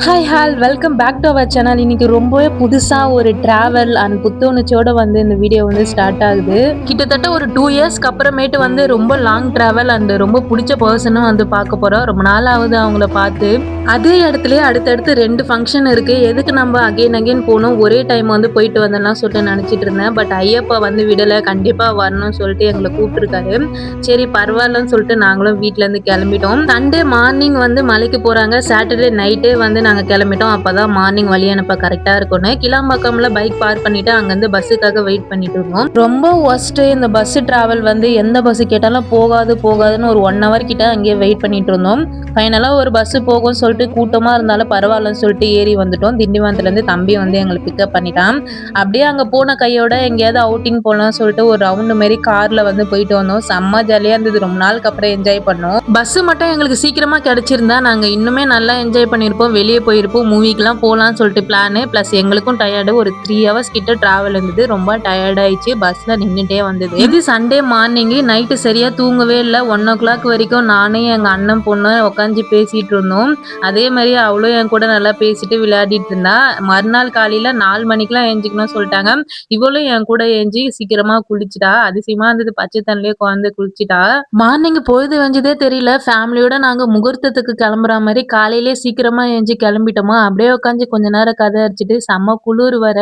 Hi all welcome back to our channel. இன்னைக்கு ரொம்பவே புதுசாக ஒரு ட்ராவல் அண்ட் புத்துணர்ச்சியோட இந்த வீடியோ ஸ்டார்ட் ஆகுது. கிட்டத்தட்ட ஒரு 2 இயர்ஸ்க்கு அப்புறமேட்டு ரொம்ப லாங் ட்ராவல் அண்ட் ரொம்ப பிடிச்ச பர்சனும் பார்க்க போகிறோம். ரொம்ப நாள் ஆகுது அவங்கள பார்த்து. அதே இடத்துலயே அடுத்தடுத்து 2 ஃபங்க்ஷன் இருக்குது. எதுக்கு நம்ம அகெயின் அகெயின் போகணும், ஒரே டைம் போயிட்டு வந்தலாம் சொல்லிட்டு நினச்சிட்டு இருந்தேன். பட் ஐயப்பா விடலை, கண்டிப்பாக வரணும்னு சொல்லிட்டு எங்களை கூப்பிட்டுருக்காரு. சரி பரவாயில்லன்னு சொல்லிட்டு நாங்களும் வீட்டிலேருந்து கிளம்பிட்டோம். சண்டே மார்னிங் மலைக்கு போகிறாங்க. சாட்டர்டே நைட்டே நாங்கள் கிளம்பிட்டோம். அப்போ தான் மார்னிங் வழி அனுப்ப கரெக்டாக இருக்கும்னு கிளாம்பாக்கம்ல பைக் பார்க் பண்ணிவிட்டு அங்கேருந்து பஸ்ஸுக்காக வெயிட் பண்ணிட்டு இருந்தோம். ரொம்ப ஒஸ்ட்டு இந்த பஸ் ட்ராவல். எந்த பஸ் கேட்டாலும் போகாதுன்னு ஒரு 1 hour கிட்ட அங்கேயே வெயிட் பண்ணிட்டு இருந்தோம். ஃபைனலாக ஒரு பஸ்ஸு போகும்னு சொல்லிட்டு கூட்டமாக இருந்தாலும் பரவாயில்லன்னு சொல்லிட்டு ஏறி வந்துட்டோம். திண்டிவனத்துலேருந்து தம்பி எங்களை பிக்கப் பண்ணிட்டான். அப்படியே அங்கே போன கையோட எங்கேயாவது அவுட்டிங் போகலாம்னு சொல்லிட்டு ஒரு ரவுண்டு மாரி காரில் போயிட்டு வந்தோம். செம்ம ஜாலியாக இருந்தது. ரொம்ப நாளுக்கு அப்புறம் என்ஜாய் பண்ணோம். பஸ்ஸு மட்டும் எங்களுக்கு சீக்கிரமாக கிடச்சிருந்தா நாங்கள் இன்னுமே நல்லா என்ஜாய் பண்ணியிருப்போம். வெளியே போயிருப்போம், மூவிக்கெலாம் போகலான்னு சொல்லிட்டு பிளானு. ப்ளஸ் எங்களுக்கும் டயர்டு. ஒரு 3 hours கிட்ட ட்ராவல் இருந்தது. ரொம்ப டயர்டாயிடுச்சு. பஸ்ஸில் நின்றுட்டே வந்தது. இது சண்டே மார்னிங்கு. நைட்டு சரியாக தூங்கவே இல்லை. 1 o'clock வரைக்கும் நானே எங்கள் அண்ணன் பொண்ணு உட்காந்து பேசிகிட்டு இருந்தோம். அதே மாதிரி அவளும் என் கூட நல்லா பேசிட்டு விளையாடிட்டு இருந்தா. மறுநாள் காலையில் 4 மணிக்கெலாம் ஏஞ்சிக்கணும்னு சொல்லிட்டாங்க. இவளும் என் கூட ஏஞ்சி சீக்கிரமாக குளிச்சுட்டா. அதிசயமாக இருந்தது. பச்சை தண்ணிலே குழந்தை குளிச்சுட்டா. மார்னிங் பொழுது வெஞ்சதே தெரியல. ஃபேமிலியோட நாங்கள் முகூர்த்தத்துக்கு கிளம்புற மாதிரி காலையிலே சீக்கிரமாக ஏஞ்சி கிளம்பிட்டோமா. அப்படியே உட்காந்து கொஞ்ச நேரம் கதை அடிச்சுட்டு செம்ம குளிர் வர.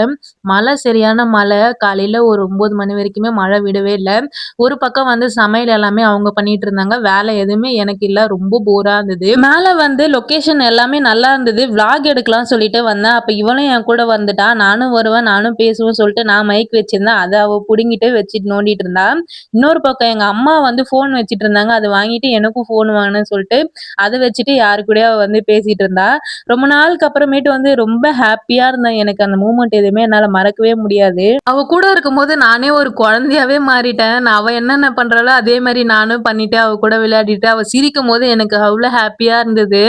மழை, சரியான மழை. காலையில் ஒரு 9 மணி வரைக்குமே மழை விடவே இல்லை. ஒரு பக்கம் சமையல் எல்லாமே அவங்க பண்ணிட்டு இருந்தாங்க. வேலை எதுவுமே எனக்கு இல்லை. ரொம்ப போரா இருந்தது. மேலே லொக்கேஷன் எல்லாமே நல்லா இருந்தது. விளாக் எடுக்கலாம் சொல்லிட்டு வந்தேன். அப்போ இவளும் என் கூட வந்துட்டா. நானும் வருவேன், நானும் பேசுவேன் சொல்லிட்டு நான் மைக் வச்சிருந்தேன். அதை அவள் பிடுங்கிட்டு வச்சுட்டு நோண்டிட்டு இருந்தா. இன்னொரு பக்கம் எங்கள் அம்மா ஃபோன் வச்சுட்டு இருந்தாங்க. அதை வாங்கிட்டு எனக்கும் ஃபோன் வாங்கினேன்னு சொல்லிட்டு அதை வச்சுட்டு யாரு கூடயா பேசிட்டு இருந்தா. ரொம்ப நாளுக்கு அப்புறமேட்டு ரொம்ப ஹாப்பியா இருந்தேன். எனக்கு அந்த மூமெண்ட் எதுவுமே என்னால மறக்கவே முடியாது. அவ கூட இருக்கும்போது நானே ஒரு குழந்தையாவே மாறிட்டேன். நான் அவ என்னென்ன பண்றாளோ அதே மாதிரி நானும் பண்ணிட்டு அவ கூட விளையாடிட்டு அவ சிரிக்கும் போது எனக்கு அவ்வளோ ஹாப்பியா இருந்தது.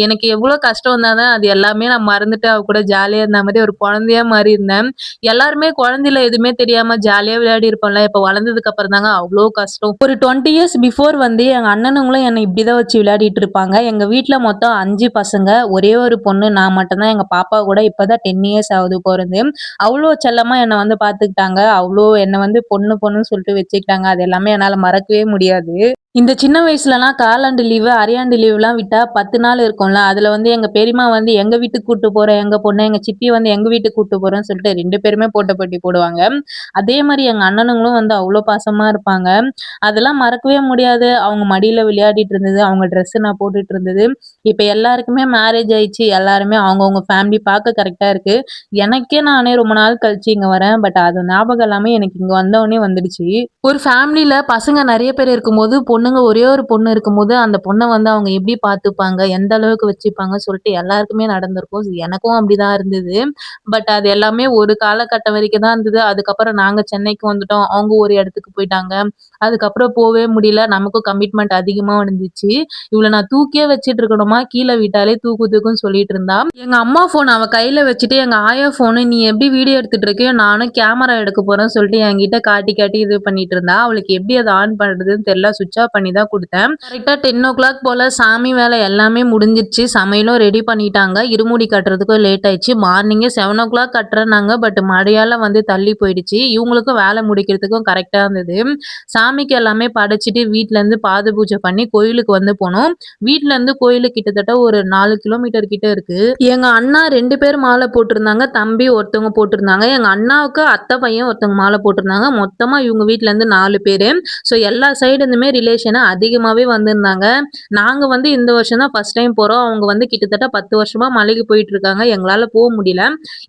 எனக்கு எவ்வளோ கஷ்டம் இருந்தாலும் அது எல்லாமே நான் மறந்துட்டு அவ கூட ஜாலியா இருந்த மாதிரி ஒரு குழந்தையா மாறி இருந்தேன். எல்லாருமே குழந்தையில எதுவுமே தெரியாம ஜாலியா விளையாடி இருப்போம்ல. இப்ப வளர்ந்ததுக்கு அப்புறம் தாங்க அவ்வளோ கஷ்டம். ஒரு 20 years பிஃபோர் எங்க அண்ணனுங்களும் என்னை இப்படிதான் வச்சு விளையாடிட்டு இருப்பாங்க. எங்க வீட்டுல மொத்தம் 5 பசங்க, ஒரே ஒரு பொண்ணு. நான் மட்டும்தான். எங்க பாப்பா கூட இப்பதான் 10 years ஆகுது பிறந்து. அவ்வளோ செல்லமா என்னை பாத்துக்கிட்டாங்க. அவ்வளோ என்னை பொண்ணு பொண்ணுன்னு சொல்லிட்டு வச்சுக்கிட்டாங்க. அது எல்லாமே என்னால மறக்கவே முடியாது. இந்த சின்ன வயசுலலாம் காலாண்டு லீவு, அரையாண்டு லீவுலாம் விட்டா 10 நாள் இருக்கும்ல. அதுல எங்க பெரியம்மா எங்க வீட்டுக்கு கூட்டு போறேன் எங்க பொண்ணு, எங்க சித்தி எங்க வீட்டுக்கு கூட்டு போறேன்னு சொல்லிட்டு 2 பேருமே போட்ட போட்டி போடுவாங்க. அதே மாதிரி எங்க அண்ணனுங்களும் அவ்வளோ பாசமா இருப்பாங்க. அதெல்லாம் மறக்கவே முடியாது. அவங்க மடியில விளையாடிட்டு இருந்தது, அவங்க ட்ரெஸ் நான் போட்டுட்டு இருந்தது. இப்ப எல்லாருக்குமே மேரேஜ் ஆயிடுச்சு. எல்லாருமே அவங்கவுங்க ஃபேமிலி பார்க்க கரெக்டா இருக்கு. எனக்கே நானே ரொம்ப நாள் கழிச்சு இங்க வரேன். பட் அது ஞாபகம் எல்லாமே எனக்கு இங்க வந்தவொடனே வந்துடுச்சு. ஒரு ஃபேமிலில பசங்க நிறைய பேர் இருக்கும்போது, பொண்ணுங்க ஒரே ஒரு பொண்ணு இருக்கும்போது, அந்த பொண்ண அவங்க எப்படி பார்த்துப்பாங்க, எந்த அளவுக்கு வச்சுப்பாங்கன்னு சொல்லிட்டு எல்லாருக்குமே நடந்திருக்கும். எனக்கும் அப்படிதான் இருந்தது. பட் அது எல்லாமே ஒரு காலகட்டம் வரைக்கும் தான் இருந்தது. அதுக்கப்புறம் நாங்க சென்னைக்கு வந்துட்டோம். அவங்க ஒரு இடத்துக்கு போயிட்டாங்க. அதுக்கப்புறம் போவே முடியல. நமக்கும் கமிட்மெண்ட் அதிகமா இருந்துச்சு. இவள நான் தூக்கியே வச்சுட்டு இருக்கணுமா, கீழே விட்டாலே தூக்கு தூக்குன்னு சொல்லிட்டு இருந்தா. எங்க அம்மா போன் அவ கையில வச்சுட்டு எங்க ஆயா போனு நீ எப்படி வீடியோ எடுத்துட்டு இருக்கியோ நானும் கேமரா எடுக்க போறேன்னு சொல்லிட்டு என்கிட்ட காட்டி காட்டி இது பண்ணிட்டு இருந்தா. அவளுக்கு எப்படி அதை ஆன் பண்றதுன்னு தெரியல. சுவிட்ச் ஆஃப் பண்ணி தான் கொடுத்தேன். கரெக்டா 10 o'clock போல சாமி வேலை எல்லாமே முடிஞ்சிருச்சு. சமையலும் ரெடி பண்ணிட்டாங்க. இருமுடி கட்டுறதுக்கும் லேட் ஆயிடுச்சு. மார்னிங்கே 7 o'clock கட்டுறேன்னாங்க. பட் மழையால தள்ளி போயிடுச்சு. இவங்களுக்கும் வேலை முடிக்கிறதுக்கும் கரெக்டா இருந்தது. சாமிக்கு எல்லாமே படைச்சிட்டு வீட்ல இருந்து பாத பூஜை பண்ணி கோயிலுக்கு போனோம். வீட்ல இருந்து கோயிலுக்கு கிட்டத்தட்ட ஒரு 4 கிலோமீட்டர் கிட்ட இருக்கு. எங்க அண்ணா 2 பேர் மாலை போட்டிருந்தாங்க. தம்பி ஒருத்தவங்க போட்டிருந்தாங்க. எங்க அண்ணாவுக்கு அத்தை பையன் ஒருத்தவங்க மாலை போட்டிருந்தாங்க. மொத்தமா இவங்க வீட்ல இருந்து 4 பேரு. ஸோ எல்லா சைடு இருந்துமே ரிலேஷன் அதிகமாவே வந்திருந்தாங்க. நாங்க இந்த வருஷம் தான் ஃபர்ஸ்ட் டைம் போறோம். அவங்க கிட்டத்தட்ட 10 வருஷமா மலைக்கு போயிட்டு இருக்காங்க. எங்களால போக முடியல.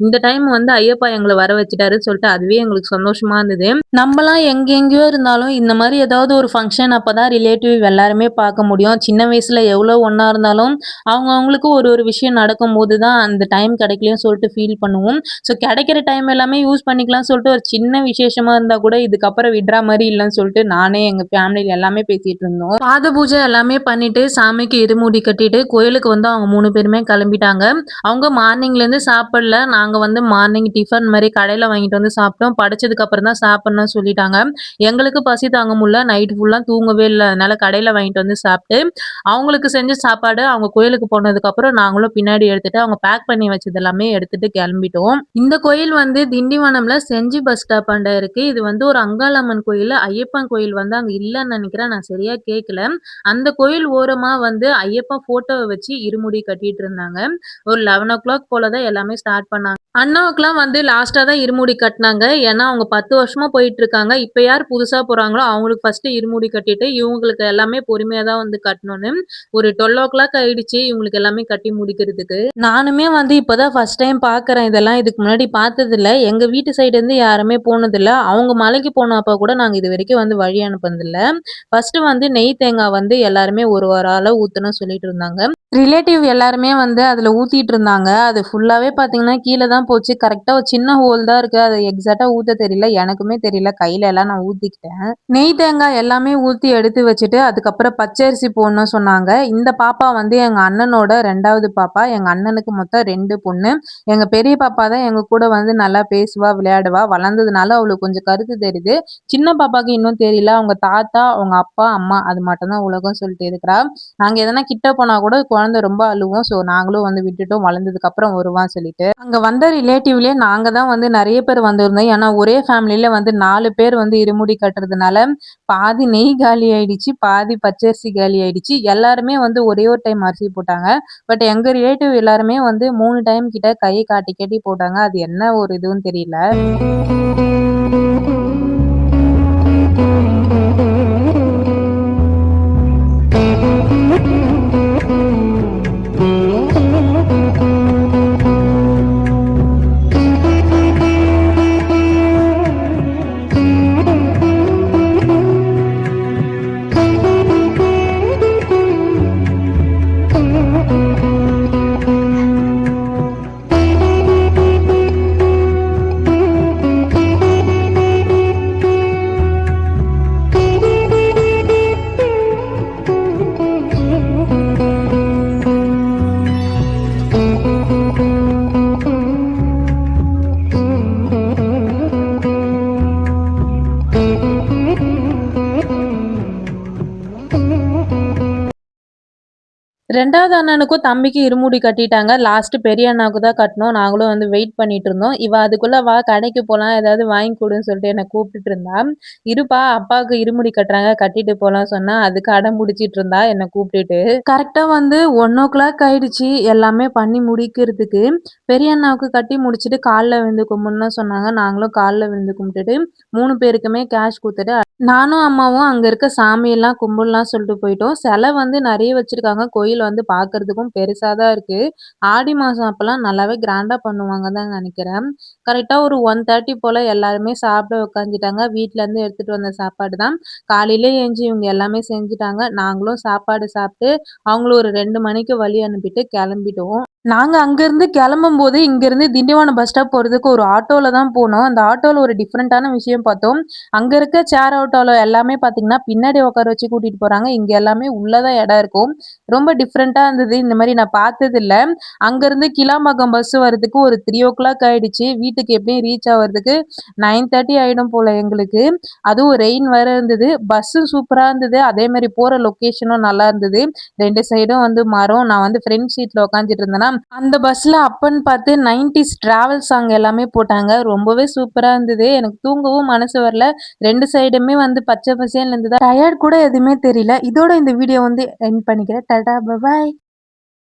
இந்த டைம் ஐயப்பா எங்களை வர வச்சுட்டாருன்னு சொல்லிட்டு அதுவே எங்களுக்கு சந்தோஷமா இருந்தது. நம்மலாம் எங்கெங்கேயோ இருந்தாலும் இந்த மாதிரி ஏதாவது ஒரு ஃபங்க்ஷன் அப்பதான் ரிலேட்டிவ் எல்லாருமே பார்க்க முடியும். சின்ன வயசுல எவ்வளோ ஒண்ணா இருந்தாலும் அவங்களுக்கு ஒரு ஒரு விஷயம் நடக்கும்போது தான் அந்த டைம் கிடைக்கலன்னு சொல்லிட்டு ஃபீல் பண்ணுவோம். ஸோ கிடைக்கிற டைம் எல்லாமே யூஸ் பண்ணிக்கலாம்னு சொல்லிட்டு ஒரு சின்ன விசேஷமா இருந்தா கூட இதுக்கப்புறம் விடுற மாதிரி இல்லைன்னு சொல்லிட்டு நானே எங்க ஃபேமிலியில எல்லாமே பேசி பேசிட்டு இருந்தோம். பாத பூஜை எல்லாமே பண்ணிட்டு சாமிக்கு இருமுடி கட்டிட்டு கோயிலுக்கு வந்து அவங்க 3 பேருமே கிளம்பிட்டாங்க. அவங்க மார்னிங்லேருந்து சாப்பிடல. நாங்க வந்து மார்னிங் டிஃபன் மாரி கடையில வாங்கிட்டு வந்து சாப்பிட்டோம். படைச்சதுக்கு அப்புறம் தான் சாப்பிடணும்னு சொல்லிட்டாங்க. எங்களுக்கு பசி தாங்க முடியல. நைட் ஃபுல்லா தூங்கவே இல்ல. அதனால கடையில வாங்கிட்டு வந்து சாப்பிட்டு, அவங்களுக்கு செஞ்ச சாப்பாடு அவங்க கோயிலுக்கு போனதுக்கப்புறம் நாங்களும் பின்னாடி எடுத்துட்டு அவங்க பேக் பண்ணி வச்சது எல்லாமே எடுத்துட்டு கிளம்பிட்டோம். இந்த கோயில் வந்து திண்டிவனம்ல செஞ்சி பஸ் ஸ்டாப்பாண்ட இருக்கு. இது வந்து ஒரு அங்காளம்மன் கோயில். ஐயப்பன் கோயில் வந்து அங்க இல்லன்னு நெனைக்கிறேன். நான் சரியா கேட்கல. அந்த கோயில் ஓரமா வந்து ஐயப்பன் ஃபோட்டோவ வச்சு இருமுடி கட்டிட்டு இருந்தாங்க. ஒரு 11:00 போல தான் எல்லாமே ஸ்டார்ட் பண்ணாங்க. அண்ணாவுக்குலாம் வந்து லாஸ்ட்டா தான் இருமுடி கட்டுனாங்க. ஏன்னா அவங்க 10 வருஷமா போயிட்டுருக்காங்க. இப்ப யார் புதுசா போறாங்களோ அவங்களுக்கு ஃபர்ஸ்ட்டு இருமுடி கட்டிட்டு, இவங்களுக்கு எல்லாமே பொறுமையா தான் வந்து கட்டணும்னு. ஒரு 12:00 ஆயிடுச்சு இவங்களுக்கு எல்லாமே கட்டி முடிக்கிறதுக்கு. நானுமே வந்து இப்ப தான் ஃபர்ஸ்ட் டைம் பார்க்குறேன் இதெல்லாம். இதுக்கு முன்னாடி பார்த்ததில்ல. எங்க வீட்டு சைடுருந்து யாருமே போனதில்ல. அவங்க மலைக்கு போனப்ப கூட நாங்க இதுவரைக்கும் வந்து வழி அனுப்புனதில்ல. ஃபர்ஸ்ட்டு வந்து நெய் தேங்காய் வந்து எல்லாருமே ஒரு அளவு ஊத்தணும்னு சொல்லிட்டு இருந்தாங்க. ரிலேட்டிவ் எல்லாருமே வந்து அதில ஊத்திட்டு இருந்தாங்க. அது ஃபுல்லாவே பார்த்தீங்கன்னா, கீழ தான் போச்சு. கரெக்ட்டா ஒரு சின்ன ஹோல் தான் இருக்கு. அது எக்ஸாக்ட்டா ஊத்த தெரியல. எனக்குமே தெரியல. கையில எல்லாம் நான் ஊத்திக்கிட்டேன். நெய் தேங்காய் எல்லாமே ஊத்தி எடுத்து வச்சுட்டு, அதுக்கப்புறம் பச்சரிசி போடணும் சொன்னாங்க. இந்த பாப்பா வந்து எங்க அண்ணனோட 2வது பாப்பா. எங்க அண்ணனுக்கு மொத்தம் 2 பொண்ணு. எங்க பெரிய பாப்பா தான் எங்க கூட வந்து நல்லா பேசுவா, விளையாடுவா. வளர்ந்ததுனால அவளுக்கு கொஞ்சம் கருத்து தெரியுது. சின்ன பாப்பாக்கு இன்னும் தெரியல. அவங்க தாத்தா, அவங்க அப்பா, அம்மா அது மட்டும் தான் உலகம் சொல்லிட்டு இருக்கிறா. நாங்க எதனா கிட்ட போனா கூட குழந்தை ரொம்ப அழுவும். ஸோ நாங்களும் வந்து விட்டுட்டோம். வளர்ந்ததுக்கு அப்புறம் வருவான்னு சொல்லிட்டு. அங்க வந்த ரிலேட்டிவ்லயே நாங்க தான் வந்து நெறைய பேர் வந்திருந்தோம். ஏன்னா ஒரே ஃபேமிலில வந்து 4 பேர் வந்து இருமுடி கட்டுறதுனால, பாதி நெய் காலி ஆயிடுச்சு. பாதி பச்சரிசி காலி ஆயிடுச்சு. எல்லாருமே வந்து ஒரே ஒரு டைம் அரிசி போட்டாங்க. பட் எங்க ரிலேட்டிவ் எல்லாருமே வந்து 3 டைம் கிட்ட கைய காட்டி காட்டி போட்டாங்க. அது என்ன ஒரு இதுன்னு தெரியல. ரெண்டாவது அண்ணனுக்கும் தம்பிக்கும் இருமுடி கட்டிட்டாங்க. லாஸ்ட் பெரிய அண்ணாவுக்கு தான் கட்டணும். நாங்களும் வந்து வெயிட் பண்ணிட்டு இருந்தோம். இவ அதுக்குள்ள வா கடைக்கு போலாம், ஏதாவது வாங்கி குடுன்னு சொல்லிட்டு என்ன கூப்பிட்டுட்டு இருந்தா. இருப்பா அப்பாவுக்கு இருமுடி கட்டுறாங்க கட்டிட்டு போலாம் சொன்னா, அதுக்கு அடம் புடிச்சிட்டு இருந்தா என்ன கூப்பிட்டுட்டு. கரெக்ட்டா வந்து 1:00 ஆயிடுச்சு எல்லாமே பண்ணி முடிக்கிறதுக்கு. பெரிய அண்ணாவுக்கு கட்டி முடிச்சுட்டு கால்ல விழுந்து கும்பிடணும்னு சொன்னாங்க. நாங்களும் கால்ல விழுந்து கும்பிட்டுட்டு 3 பேருக்குமே கேஷ் குடுத்துட்டு நானும் அம்மாவும் அங்க இருக்க சாமியெல்லாம் கும்பிடலாம் சொல்லிட்டு போயிட்டோம். சிலை வந்து நெறைய வச்சிருக்காங்க. கோயில் வந்து பார்க்கறதுக்கும் பெருசா தான் இருக்கு. ஆடி மாசம் அப்பலாம் நல்லாவே கிராண்டா பண்ணுவாங்கன்னு தான் நெனைக்கிறேன். கரெக்ட்டா ஒரு 1:30 போல எல்லாருமே சாப்பிட உட்காந்துட்டாங்க. வீட்லருந்து எடுத்துட்டு வந்த சாப்பாடு தான். காலையிலே எந்திச்சு இவங்க எல்லாமே செஞ்சுட்டாங்க. நாங்களும் சாப்பாடு சாப்பிட்டு, அவங்கள ஒரு 2 மணிக்கு வழி அனுப்பிட்டு கெளம்பிட்டோம். நாங்க அங்கருந்து கெளம்பும்போது, இங்கருந்து திண்டிவனம் பஸ் ஸ்டாப் போறதுக்கு ஒரு ஆட்டோல தான் போனோம். அந்த ஆட்டோல ஒரு டிஃபரண்டான விஷயம் பார்த்தோம். அங்க இருக்க ஷேர் ஆட்டோல எல்லாமே பார்த்தீங்கன்னா, பின்னாடி உட்கார வச்சு கூட்டிட்டு போறாங்க. இங்க எல்லாமே உள்ள தான் இடம் இருக்கும். ரொம்ப டிஃபரண்டா இருந்தது. இந்த மாரி நான் பார்த்ததில்ல. அங்கருந்து கிளாம்பாக்கம் பஸ் வரதுக்கு ஒரு 3:00 ஆயிடுச்சு. வீட்டுக்கு எப்படியும் ரீச் ஆவறதுக்கு 9:30 ஆயிடும் போல எங்களுக்கு. அதுவும் ரெயின் வேற இருந்தது. பஸ்ஸும் சூப்பரா இருந்தது. அதே மாரி போற லொகேஷனும் நல்லா இருந்தது. 2 சைடும் வந்து மரம். நான் வந்து ஃப்ரண்ட் சீட்ல உட்காந்துட்டு இருந்தேனா, அந்த பஸ்ல அப்பன்னு பார்த்து 90ஸ் டிராவல் சாங் எல்லாமே போட்டாங்க. ரொம்பவே சூப்பரா இருந்தது. எனக்கு தூங்கவும் மனசு வரல. 2 சைடுமே வந்து பச்சை பசேல்னு இருந்ததா, டயர்ட் கூட எதுவுமே தெரியல. இதோட இந்த வீடியோ வந்து எண்ட் பண்ணிக்கிறேன். Tata bye bye.